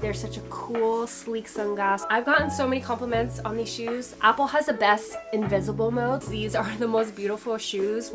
They're such a cool, sleek sunglass. I've gotten so many compliments on these shoes. Apple has the best invisible modes. These are the most beautiful shoes.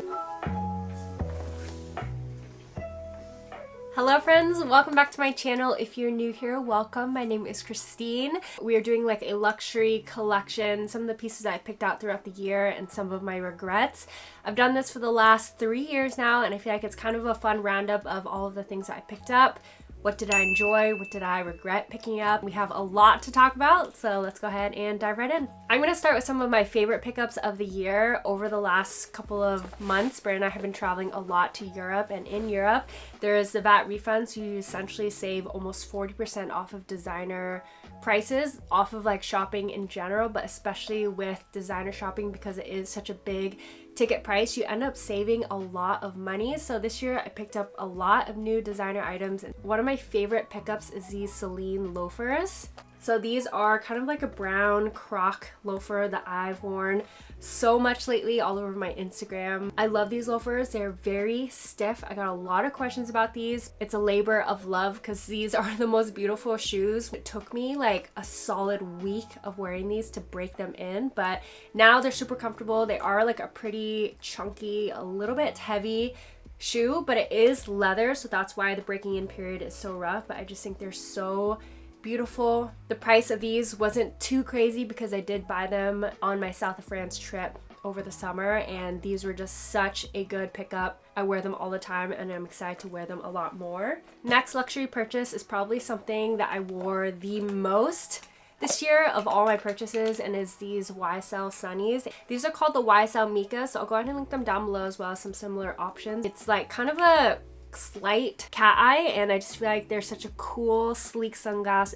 Hello friends, welcome back to my channel. If you're new here, welcome. My name is Christine. We are doing like a luxury collection, some of the pieces that I picked out throughout the year and some of my regrets. I've done this for the last 3 years now, and I feel like it's kind of a fun roundup of all of the things that I picked up. What did I enjoy? What did I regret picking up? We have a lot to talk about, so let's go ahead and dive right in. I'm gonna start with some of my favorite pickups of the year. Over the last couple of months, Brandon and I have been traveling a lot to Europe, and in Europe, there is the VAT refund, so you essentially save almost 40% off of designer prices, off of like shopping in general, but especially with designer shopping because it is such a big ticket price, you end up saving a lot of money. So this year I picked up a lot of new designer items. One of my favorite pickups is these Polene loafers. So these are kind of like a brown croc loafer that I've worn so much lately all over my Instagram. I love these loafers. They're very stiff. I got a lot of questions about these. It's a labor of love because these are the most beautiful shoes. It took me like a solid week of wearing these to break them in, but now they're super comfortable. They are like a pretty chunky, a little bit heavy shoe, but it is leather, so that's why the breaking in period is so rough, but I just think they're so beautiful. The price of these wasn't too crazy because I did buy them on my South of France trip over the summer, and these were just such a good pickup. I wear them all the time and I'm excited to wear them a lot more. Next luxury purchase is probably something that I wore the most this year of all my purchases, and is these YSL Sunnies. These are called the YSL Mika, so I'll go ahead and link them down below as well as some similar options. It's like kind of a slight cat eye, and I just feel like they're such a cool, sleek sunglass.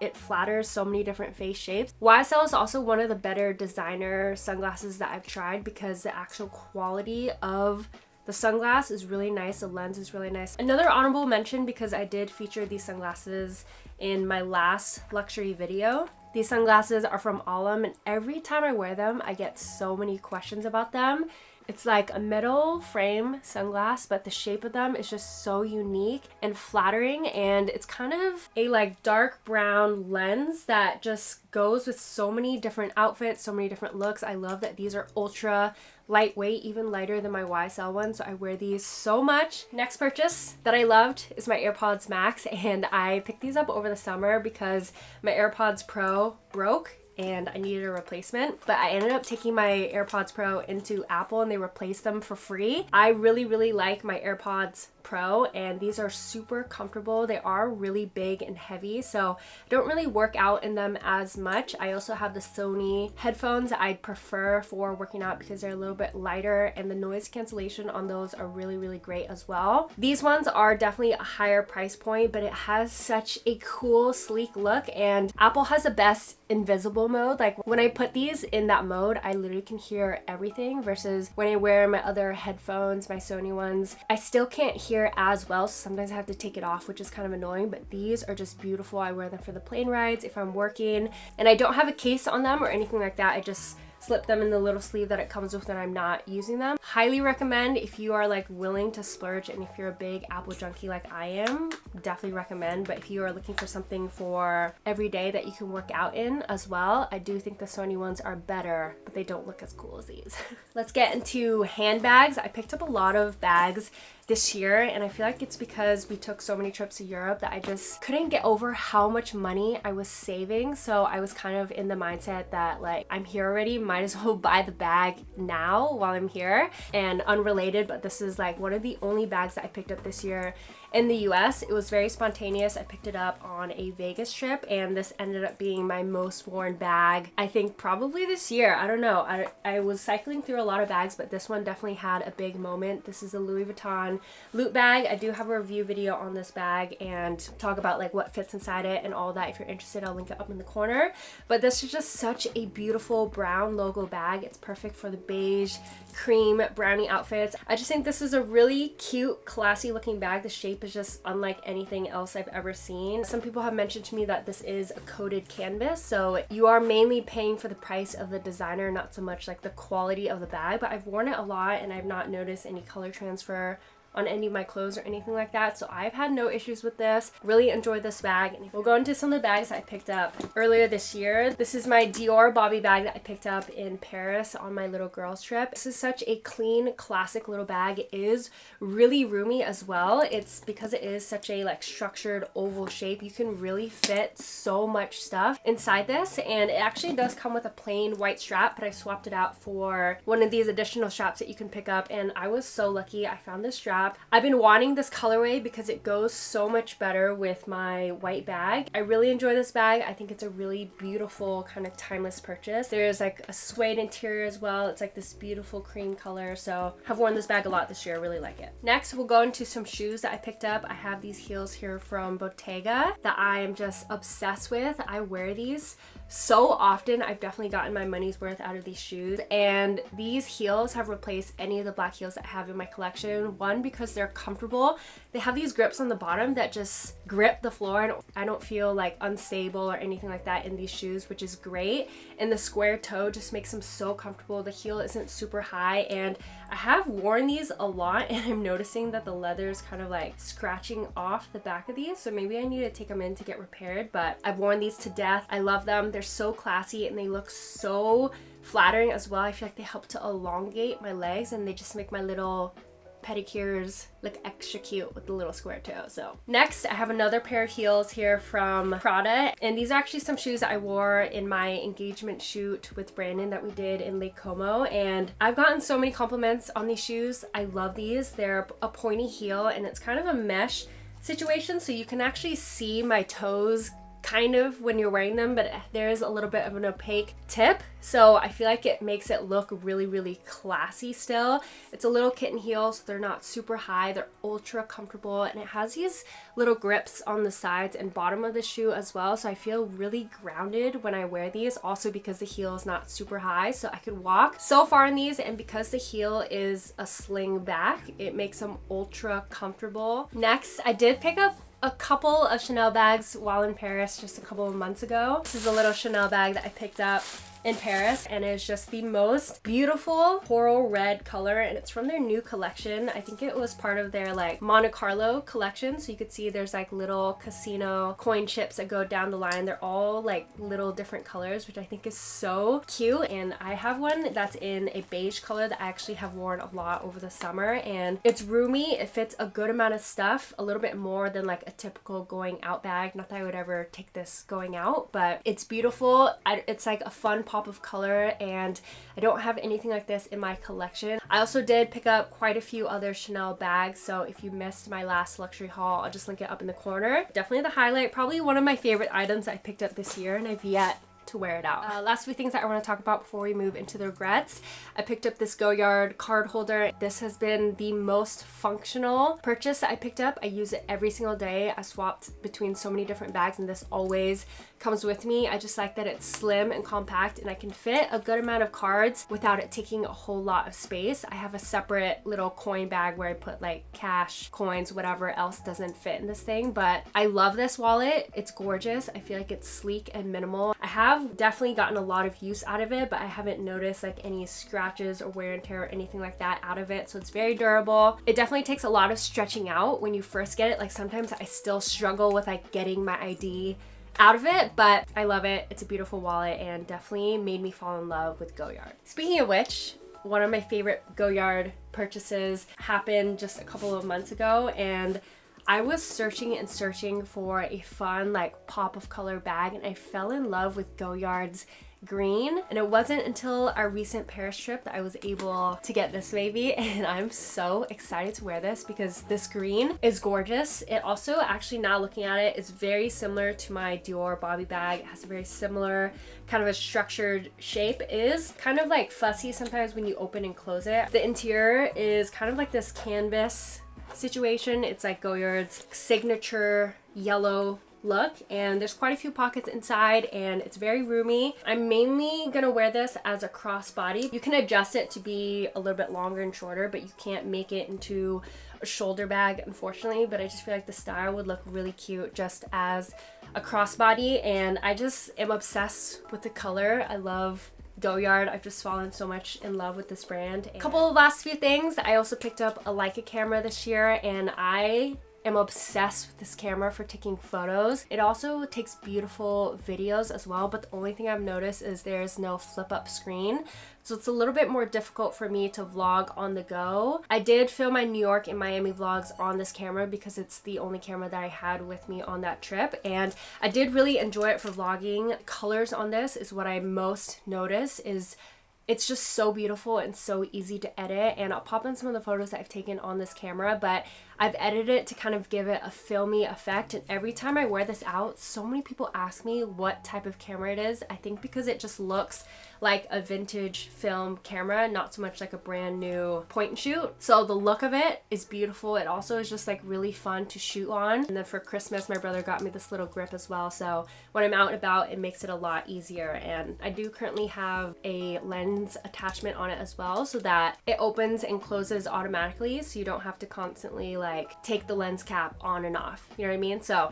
It flatters so many different face shapes. YSL is also one of the better designer sunglasses that I've tried because the actual quality of the sunglass is really nice. The lens is really nice. Another honorable mention, because I did feature these sunglasses in my last luxury video. These sunglasses are from Alum, and every time I wear them, I get so many questions about them. It's like a metal frame sunglass, but the shape of them is just so unique and flattering, and it's kind of a like dark brown lens that just goes with so many different outfits, so many different looks. I love that these are ultra lightweight, even lighter than my YSL one, so I wear these so much. Next purchase that I loved is my AirPods Max, and I picked these up over the summer because my AirPods Pro broke and I needed a replacement, but I ended up taking my AirPods Pro into Apple and they replaced them for free. I really like my AirPods Pro, and these are super comfortable. They are really big and heavy, so I don't really work out in them as much. I also have the Sony headphones that I'd prefer for working out because they're a little bit lighter, and the noise cancellation on those are really great as well. These ones are definitely a higher price point, but it has such a cool, sleek look, and Apple has the best invisible mode. Like when I put these in that mode, I literally can hear everything, versus when I wear my other headphones, my Sony ones, I still can't hear as well, so sometimes I have to take it off, which is kind of annoying, but these are just beautiful. I wear them for the plane rides if I'm working, and I don't have a case on them or anything like that. I just slip them in the little sleeve that it comes with when I'm not using them. Highly recommend if you are like willing to splurge, and if you're a big Apple junkie like I am, definitely recommend. But if you are looking for something for every day that you can work out in as well, I do think the Sony ones are better, but they don't look as cool as these. Let's get into handbags. I picked up a lot of bags this year, and I feel like it's because we took so many trips to Europe that I just couldn't get over how much money I was saving. So I was kind of in the mindset that like, I'm here already, might as well buy the bag now while I'm here. And unrelated, but this is like one of the only bags that I picked up this year in the US. It was very spontaneous. I picked it up on a Vegas trip, and this ended up being my most worn bag, I think probably this year. I don't know. I was cycling through a lot of bags, but this one definitely had a big moment. This is a Louis Vuitton loot bag. I do have a review video on this bag and talk about like what fits inside it and all that. If you're interested, I'll link it up in the corner. But this is just such a beautiful brown logo bag. It's perfect for the beige, cream, brownie outfits. I just think this is a really cute, classy looking bag. The shape is just unlike anything else I've ever seen. Some people have mentioned to me that this is a coated canvas, so you are mainly paying for the price of the designer, not so much like the quality of the bag. But I've worn it a lot and I've not noticed any color transfer on any of my clothes or anything like that. So I've had no issues with this. Really enjoy this bag. And we'll go into some of the bags I picked up earlier this year. This is my Dior Bobby bag that I picked up in Paris on my little girls trip. This is such a clean, classic little bag. It is really roomy as well. It's because it is such a like structured oval shape. You can really fit so much stuff inside this, and it actually does come with a plain white strap, but I swapped it out for one of these additional straps that you can pick up, and I was so lucky I found this strap. I've been wanting this colorway because it goes so much better with my white bag. I really enjoy this bag. I think it's a really beautiful kind of timeless purchase. There's like a suede interior as well. It's like this beautiful cream color, so I've worn this bag a lot this year. I really like it. Next, we'll go into some shoes that I picked up. I have these heels here from Bottega that I am just obsessed with. I wear these so often. I've definitely gotten my money's worth out of these shoes, and these heels have replaced any of the black heels that I have in my collection. One, because they're comfortable. They have these grips on the bottom that just grip the floor, and I don't feel like unstable or anything like that in these shoes, which is great. And the square toe just makes them so comfortable. The heel isn't super high, and I have worn these a lot, and I'm noticing that the leather is kind of like scratching off the back of these, so maybe I need to take them in to get repaired. But I've worn these to death. I love them. They're so classy, and they look so flattering as well. I feel like they help to elongate my legs, and they just make my little pedicures look extra cute with the little square toe. So next, I have another pair of heels here from Prada, and these are actually some shoes that I wore in my engagement shoot with Brandon that we did in Lake Como, and I've gotten so many compliments on these shoes. I love these. They're a pointy heel, and it's kind of a mesh situation, so you can actually see my toes kind of when you're wearing them, but there's a little bit of an opaque tip, so I feel like it makes it look really, really classy still. It's a little kitten heel, so they're not super high. They're ultra comfortable, and it has these little grips on the sides and bottom of the shoe as well, so I feel really grounded when I wear these, also because the heel is not super high, so I could walk so far in these, and because the heel is a sling back, it makes them ultra comfortable. Next, I did pick up a couple of Chanel bags while in Paris just a couple of months ago. This is a little Chanel bag that I picked up in Paris, and it's just the most beautiful coral red color, and it's from their new collection. I think it was part of their like Monte Carlo collection, so you could see there's like little casino coin chips that go down the line. They're all like little different colors, which I think is so cute, and I have one that's in a beige color that I actually have worn a lot over the summer, and it's roomy. It fits a good amount of stuff, a little bit more than like a typical going out bag. Not that I would ever take this going out, but it's beautiful. It's like a fun pop of color, and I don't have anything like this in my collection. I also did pick up quite a few other Chanel bags, so if you missed my last luxury haul, I'll just link it up in the corner. Definitely the highlight, probably one of my favorite items I picked up this year, and I've yet to wear it out. Last few things that I want to talk about before we move into the regrets. I picked up this Goyard card holder. This has been the most functional purchase that I picked up. I use it every single day. I swapped between so many different bags, and this always comes with me. I just like that it's slim and compact, and I can fit a good amount of cards without it taking a whole lot of space. I have a separate little coin bag where I put like cash, coins, whatever else doesn't fit in this thing, but I love this wallet. It's gorgeous. I feel like it's sleek and minimal. I have definitely gotten a lot of use out of it, but I haven't noticed like any scratches or wear and tear or anything like that out of it, so it's very durable. It definitely takes a lot of stretching out when you first get it. Like sometimes I still struggle with like getting my ID out of it, but I love it. It's a beautiful wallet, and definitely made me fall in love with Goyard. Speaking of which, one of my favorite Goyard purchases happened just a couple of months ago, and I was searching and searching for a fun like pop of color bag, and I fell in love with Goyard's green, and it wasn't until our recent Paris trip that I was able to get this baby, and I'm so excited to wear this because this green is gorgeous. It also, actually now looking at it, is very similar to my Dior Bobby bag. It has a very similar kind of a structured shape. It is kind of like fussy sometimes when you open and close it. The interior is kind of like this canvas situation. It's like Goyard's signature yellow look, and there's quite a few pockets inside, and it's very roomy. I'm mainly gonna wear this as a crossbody. You can adjust it to be a little bit longer and shorter, but you can't make it into a shoulder bag, unfortunately, but I just feel like the style would look really cute just as a crossbody, and I just am obsessed with the color. I love Goyard. I've just fallen so much in love with this brand. A couple of last few things. I also picked up a Leica camera this year, and I am obsessed with this camera for taking photos. It also takes beautiful videos as well, but the only thing I've noticed is there's no flip up screen. So it's a little bit more difficult for me to vlog on the go. I did film my New York and Miami vlogs on this camera because it's the only camera that I had with me on that trip, and I did really enjoy it for vlogging. Colors on this is what I most notice. It's just so beautiful and so easy to edit, and I'll pop in some of the photos that I've taken on this camera, but I've edited it to kind of give it a filmy effect, and every time I wear this out, so many people ask me what type of camera it is. I think because it just looks like a vintage film camera, not so much like a brand new point and shoot. So the look of it is beautiful. It also is just like really fun to shoot on. And then for Christmas, my brother got me this little grip as well. So when I'm out and about, it makes it a lot easier. And I do currently have a lens attachment on it as well, so that it opens and closes automatically. So you don't have to constantly like take the lens cap on and off. You know what I mean? So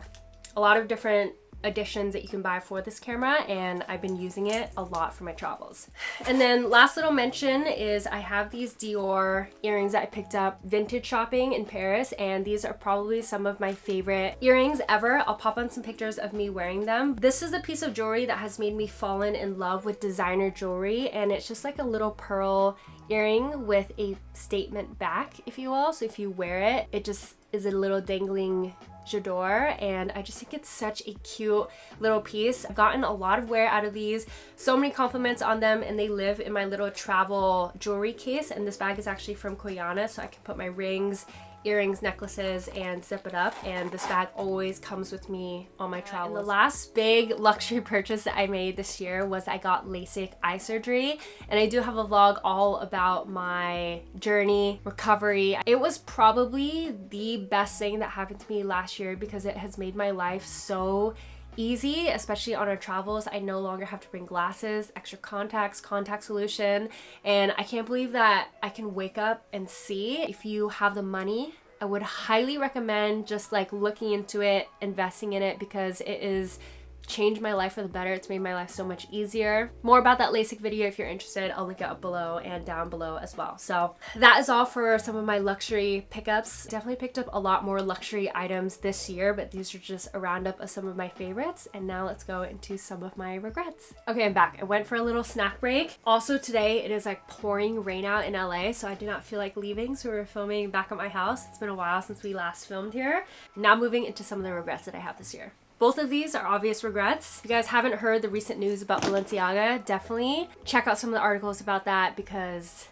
a lot of different additions that you can buy for this camera, and I've been using it a lot for my travels. And then last little mention is I have these Dior earrings that I picked up vintage shopping in Paris, and these are probably some of my favorite earrings ever. I'll pop on some pictures of me wearing them. This is a piece of jewelry that has made me fallen in love with designer jewelry, and it's just like a little pearl earring with a statement back, if you will. So if you wear it, it just is a little dangling j'adore, and I just think it's such a cute little piece. I've gotten a lot of wear out of these, so many compliments on them, and they live in my little travel jewelry case. And this bag is actually from Koyana, so I can put my rings, earrings, necklaces, and zip it up, and this bag always comes with me on my travels. And the last big luxury purchase that I made this year was I got LASIK eye surgery, and I do have a vlog all about my journey, recovery. It was probably the best thing that happened to me last year because it has made my life so easy, especially on our travels. I no longer have to bring glasses, extra contacts, contact solution, and I can't believe that I can wake up and see. If you have the money, I would highly recommend just like looking into it, investing in it, because it is changed my life for the better. It's made my life so much easier. More about that LASIK video if you're interested, I'll link it up below and down below as well. So that is all for some of my luxury pickups. Definitely picked up a lot more luxury items this year, but these are just a roundup of some of my favorites. And now let's go into some of my regrets. Okay, I'm back. I went for a little snack break. Also today it is like pouring rain out in LA, so I did not feel like leaving, so we're filming back at my house. It's been a while since we last filmed here. Now moving into some of the regrets that I have this year. Both of these are obvious regrets. If you guys haven't heard the recent news about Balenciaga, definitely check out some of the articles about that, because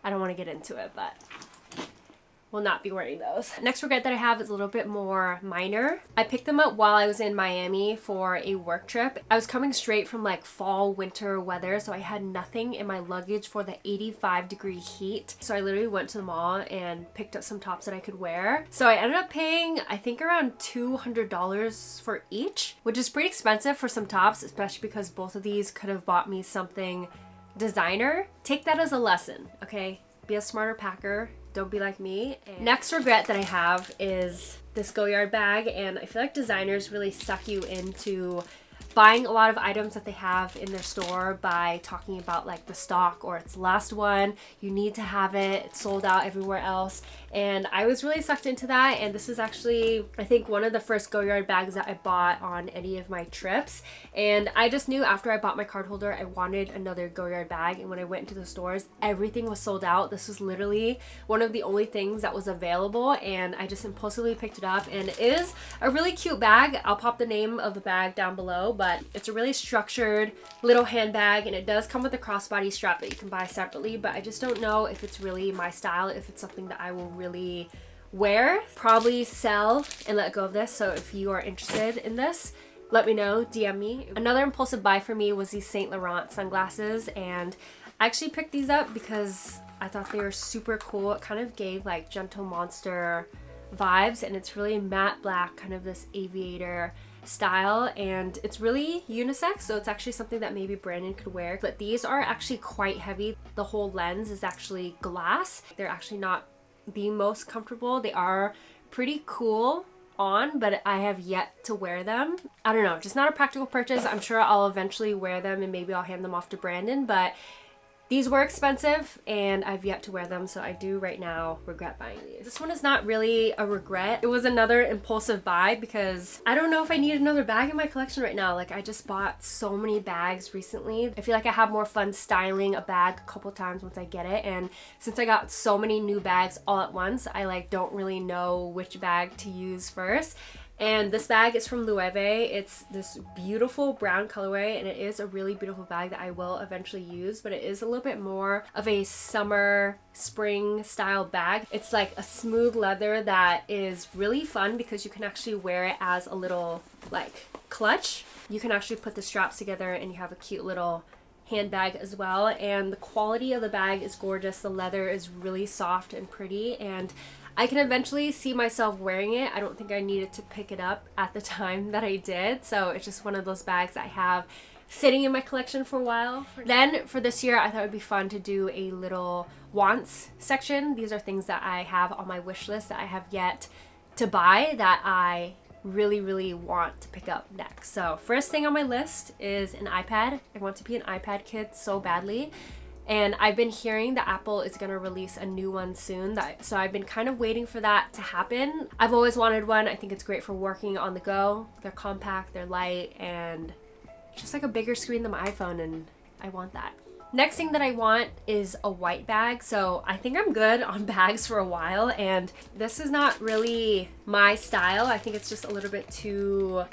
I don't want to get into it, but will not be wearing those. Next regret that I have is a little bit more minor. I picked them up while I was in Miami for a work trip. I was coming straight from like fall winter weather, so I had nothing in my luggage for the 85-degree heat. So I literally went to the mall and picked up some tops that I could wear. So I ended up paying, I think, around $200 for each, which is pretty expensive for some tops, especially because both of these could have bought me something designer. Take that as a lesson, okay? Be a smarter packer. Don't be like me. And next regret that I have is this Goyard bag, and I feel like designers really suck you into buying a lot of items that they have in their store by talking about like the stock or it's the last one, you need to have it, it's sold out everywhere else. And I was really sucked into that, and this is actually, I think, one of the first Goyard bags that I bought on any of my trips. And I just knew after I bought my card holder, I wanted another Goyard bag, and when I went into the stores, everything was sold out. This was literally one of the only things that was available, and I just impulsively picked it up, and it is a really cute bag. I'll pop the name of the bag down below, but it's a really structured little handbag, and it does come with a crossbody strap that you can buy separately, but I just don't know if it's really my style, if it's something that I will really wear. Probably sell and let go of this, so if you are interested in this, let me know, DM me. Another impulsive buy for me was these Saint Laurent sunglasses, and I actually picked these up because I thought they were super cool. It kind of gave like Gentle Monster vibes, and it's really matte black, kind of this aviator style, and it's really unisex, so it's actually something that maybe Brandon could wear. But these are actually quite heavy. The whole lens is actually glass. They're actually not the most comfortable. They are pretty cool on, but I have yet to wear them. I don't know, just not a practical purchase. I'm sure I'll eventually wear them and maybe I'll hand them off to Brandon, but these were expensive and I've yet to wear them, so I do right now regret buying these. This one is not really a regret. It was another impulsive buy because I don't know if I need another bag in my collection right now. Like, I just bought so many bags recently. I feel like I have more fun styling a bag a couple times once I get it, and since I got so many new bags all at once, I like don't really know which bag to use first. And this bag is from Loewe. It's this beautiful brown colorway, and it is a really beautiful bag that I will eventually use, but it is a little bit more of a summer, spring style bag. It's like a smooth leather that is really fun because you can actually wear it as a little like clutch. You can actually put the straps together and you have a cute little handbag as well, and the quality of the bag is gorgeous. The leather is really soft and pretty, and I can eventually see myself wearing it. I don't think I needed to pick it up at the time that I did, so it's just one of those bags I have sitting in my collection for a while. Then for this year, I thought it would be fun to do a little wants section. These are things that I have on my wish list that I have yet to buy that I really want to pick up next. So first thing on my list is an iPad. I want to be an iPad kid so badly. And I've been hearing that Apple is going to release a new one soon, so I've been kind of waiting for that to happen. I've always wanted one. I think it's great for working on the go. They're compact, they're light, and just like a bigger screen than my iPhone, and I want that. Next thing that I want is a white bag. So I think I'm good on bags for a while, and this is not really my style. I think it's just a little bit too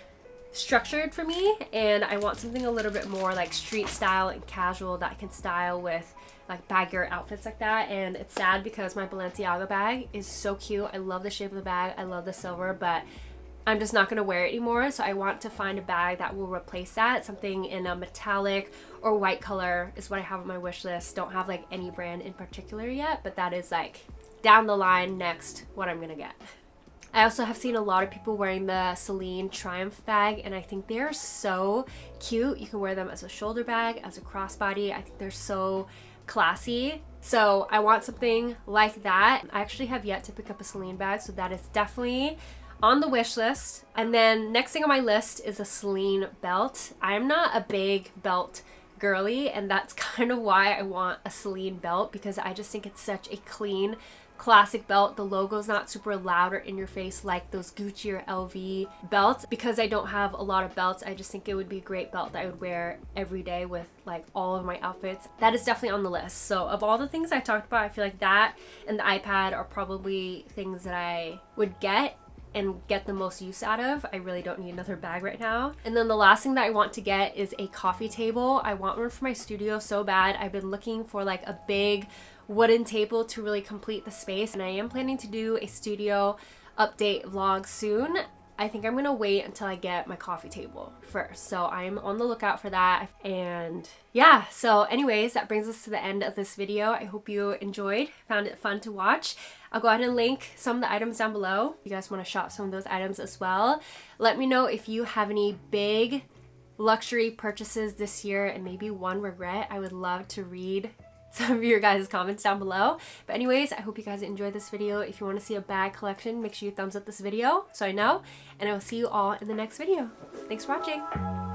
structured for me, and I want something a little bit more like street style and casual that I can style with like baggier outfits like that. And it's sad because my Balenciaga bag is so cute. I love the shape of the bag, I love the silver, but I'm just not going to wear it anymore. So I want to find a bag that will replace that. Something in a metallic or white color is what I have on my wish list. Don't have like any brand in particular yet, but that is like down the line next what I'm gonna get. I also have seen a lot of people wearing the Celine Triumph bag, and I think they are so cute. You can wear them as a shoulder bag, as a crossbody. I think they're so classy. So I want something like that. I actually have yet to pick up a Celine bag, so that is definitely on the wish list. And then next thing on my list is a Celine belt. I'm not a big belt girly, and that's kind of why I want a Celine belt, because I just think it's such a clean, classic belt. The logo's not super loud or in your face like those Gucci or LV belts. Because I don't have a lot of belts, I just think it would be a great belt that I would wear every day with like all of my outfits. That is definitely on the list. So of all the things I talked about, I feel like that and the iPad are probably things that I would get and get the most use out of. I really don't need another bag right now. And then the last thing that I want to get is a coffee table. I want one for my studio so bad. I've been looking for like a big wooden table to really complete the space, and I am planning to do a studio update vlog soon. I think I'm gonna wait until I get my coffee table first, so I'm on the lookout for that. And yeah, so anyways, that brings us to the end of this video. I hope you enjoyed, found it fun to watch. I'll go ahead and link some of the items down below if you guys want to shop some of those items as well. Let me know if you have any big luxury purchases this year and maybe one regret. I would love to read some of your guys' comments down below. But anyways, I hope you guys enjoyed this video. If you want to see a bag collection, make sure you thumbs up this video so I know, and I will see you all in the next video. Thanks for watching.